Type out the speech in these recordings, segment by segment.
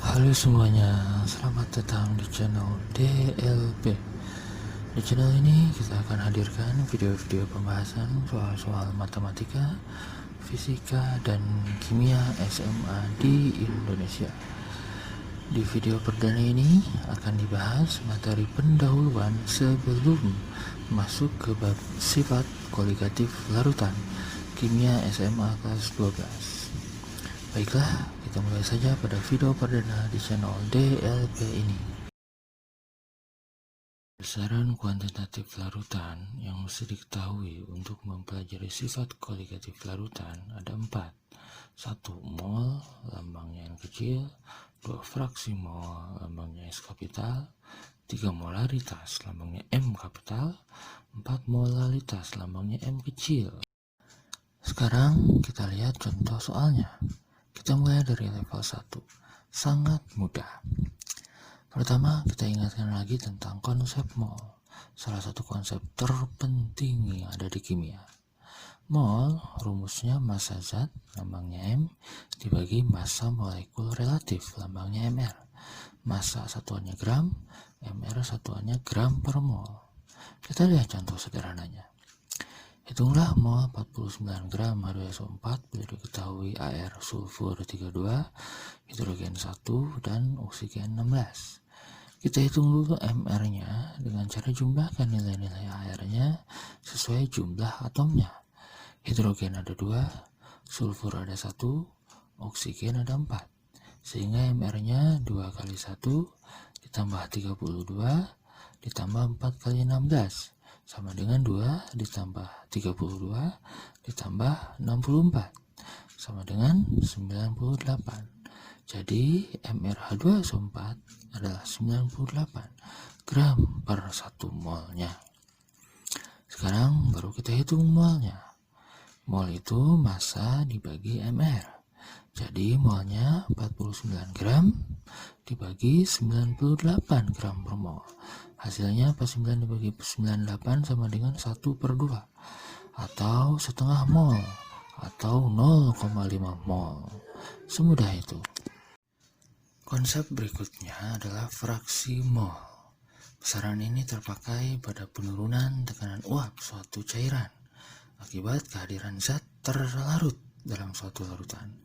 Halo semuanya, selamat datang di channel DLP. Di channel ini kita akan hadirkan video-video pembahasan soal-soal matematika, fisika, dan kimia SMA di Indonesia. Di video perdana ini akan dibahas materi pendahuluan sebelum masuk ke bab sifat koligatif larutan kimia SMA kelas 12. Baiklah, kita mulai saja pada video perdana di channel DLP ini. Besaran kuantitatif larutan yang mesti diketahui untuk mempelajari sifat koligatif larutan ada 4. 1 mol, lambangnya N kecil. 2 fraksi mol, lambangnya S kapital. 3 molaritas, lambangnya M kapital. 4 molalitas, lambangnya M kecil. Sekarang kita lihat contoh soalnya. Kita mulai dari level 1. Sangat mudah. Pertama, kita ingatkan lagi tentang konsep mol. Salah satu konsep terpenting yang ada di kimia. Mol, rumusnya massa zat, lambangnya M, dibagi massa molekul relatif, lambangnya Mr. Massa satuannya gram, Mr satuannya gram per mol. Kita lihat contoh sederhananya. Hitunglah mol 49 gram H2SO4 bila diketahui Ar sulfur 32, hidrogen 1, dan oksigen 16. Kita hitung dulu Mr-nya dengan cara jumlahkan nilai-nilai Ar-nya sesuai jumlah atomnya. Hidrogen ada 2, sulfur ada 1, oksigen ada 4. Sehingga Mr-nya 2 kali 1 ditambah 32 ditambah 4 kali 16. Sama dengan 2 ditambah 32 ditambah 64 sama dengan 98. Jadi MrH2SO4 adalah 98 gram per 1 molnya. Sekarang baru kita hitung molnya. Mol itu massa dibagi Mr. Jadi molnya 49 gram dibagi 98 gram per mol. Hasilnya 49 dibagi 98 sama dengan 1/2 atau setengah mol atau 0,5 mol. Semudah itu. Konsep berikutnya adalah fraksi mol. Besaran ini terpakai pada penurunan tekanan uap suatu cairan akibat kehadiran zat terlarut dalam suatu larutan.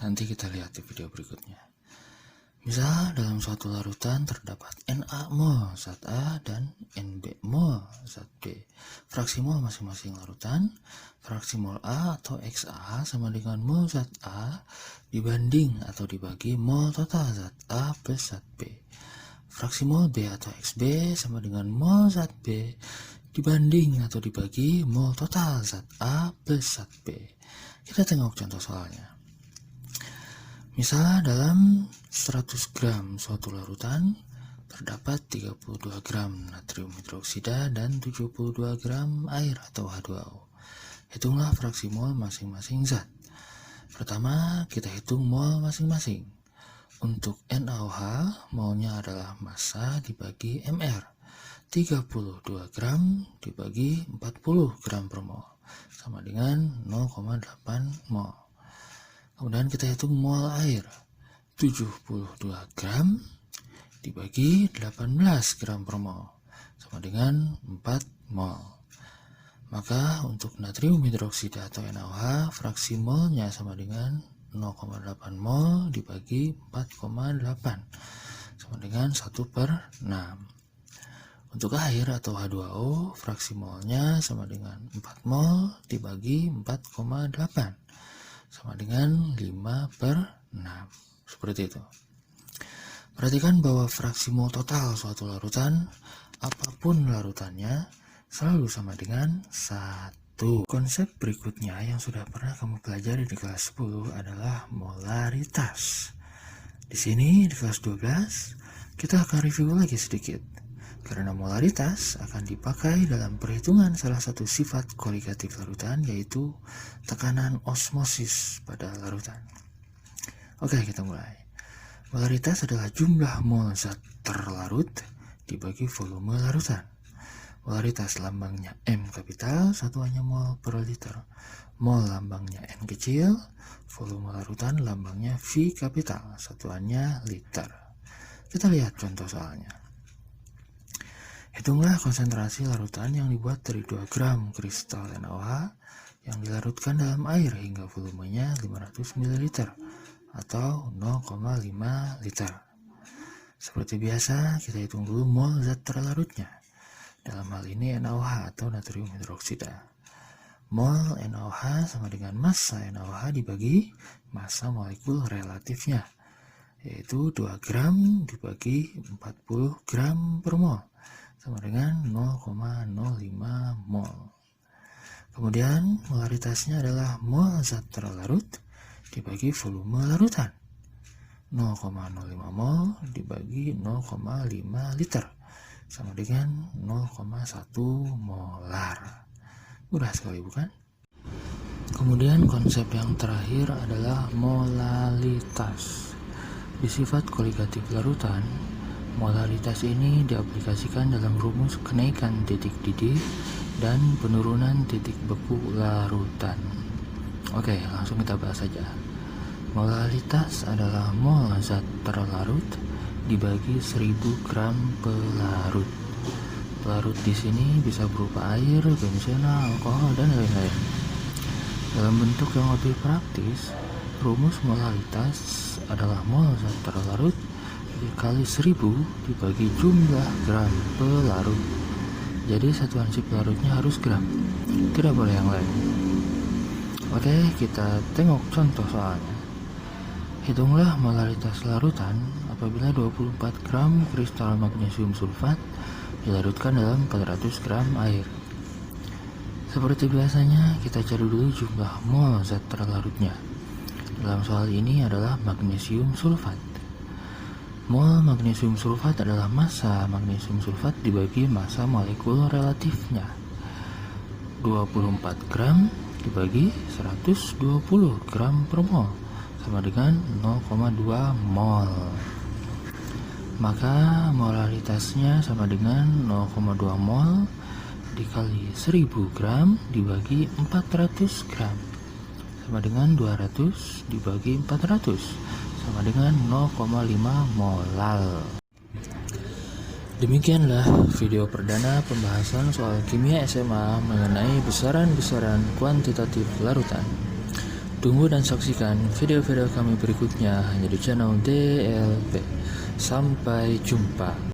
Nanti kita lihat di video berikutnya. Misal dalam suatu larutan terdapat Na mol zat A dan Nb mol zat B. Fraksi mol masing-masing larutan, fraksi mol A atau XA sama dengan mol zat A dibanding atau dibagi mol total zat A plus zat B. Fraksi mol B atau XB sama dengan mol zat B dibanding atau dibagi mol total zat A plus zat B. Kita tengok contoh soalnya. Misal dalam 100 gram suatu larutan terdapat 32 gram natrium hidroksida dan 72 gram air atau H2O. Hitunglah fraksi mol masing-masing zat. Pertama, kita hitung mol masing-masing. Untuk NaOH, molnya adalah massa dibagi Mr. 32 gram dibagi 40 gram per mol sama dengan 0,8 mol. Kemudian kita hitung mol air. 72 gram dibagi 18 gram per mol sama dengan 4 mol. Maka untuk natrium hidroksida atau NaOH, fraksi molnya sama dengan 0,8 mol dibagi 4,8 sama dengan 1/6. Untuk air atau H2O, fraksi molnya sama dengan 4 mol dibagi 4,8 sama dengan 5/6. Seperti itu. Perhatikan bahwa fraksi mol total suatu larutan, apapun larutannya, selalu sama dengan 1. Konsep berikutnya yang sudah pernah kamu pelajari di kelas 10 adalah molaritas. Di sini di kelas 12 kita akan review lagi sedikit. Karena molaritas akan dipakai dalam perhitungan salah satu sifat koligatif larutan, yaitu tekanan osmosis pada larutan. Oke, kita mulai. Molaritas adalah jumlah mol zat terlarut dibagi volume larutan. Molaritas lambangnya M kapital, satuannya mol per liter. Mol lambangnya N kecil, volume larutan lambangnya V kapital, satuannya liter. Kita lihat contoh soalnya. Hitunglah konsentrasi larutan yang dibuat dari 2 gram kristal NaOH yang dilarutkan dalam air hingga volumenya 500 ml atau 0,5 liter. Seperti biasa, kita hitung dulu mol zat terlarutnya. Dalam hal ini NaOH atau natrium hidroksida. Mol NaOH sama dengan massa NaOH dibagi massa molekul relatifnya, yaitu 2 gram dibagi 40 gram per mol, sama dengan 0,05 mol. Kemudian molaritasnya adalah mol zat terlarut dibagi volume larutan. 0,05 mol dibagi 0,5 liter, sama dengan 0,1 molar. Mudah sekali bukan? Kemudian konsep yang terakhir adalah molalitas. Di sifat koligatif larutan, molalitas ini diaplikasikan dalam rumus kenaikan titik didih dan penurunan titik beku larutan. Oke, langsung kita bahas saja. Molalitas adalah mol zat terlarut dibagi 1000 gram pelarut. Pelarut di sini bisa berupa air, benzena, alkohol, dan lain-lain. Dalam bentuk yang lebih praktis, rumus molalitas adalah mol zat terlarut dikali 1000 dibagi jumlah gram pelarut. Jadi satuan si pelarutnya harus gram, tidak boleh yang lain. Oke, kita tengok contoh soalnya. Hitunglah molaritas larutan apabila 24 gram kristal magnesium sulfat dilarutkan dalam 400 gram air. Seperti biasanya, kita cari dulu jumlah mol zat terlarutnya. Dalam soal ini adalah magnesium sulfat. Mol magnesium sulfat adalah massa magnesium sulfat dibagi massa molekul relatifnya. 24 gram dibagi 120 gram per mol, sama dengan 0,2 mol. Maka molaritasnya sama dengan 0,2 mol dikali 1000 gram dibagi 400 gram, sama dengan 200 dibagi 400, sama dengan 0,5 molal. Demikianlah video perdana pembahasan soal kimia SMA mengenai besaran-besaran kuantitatif larutan. Tunggu dan saksikan video-video kami berikutnya hanya di channel DLP. Sampai jumpa.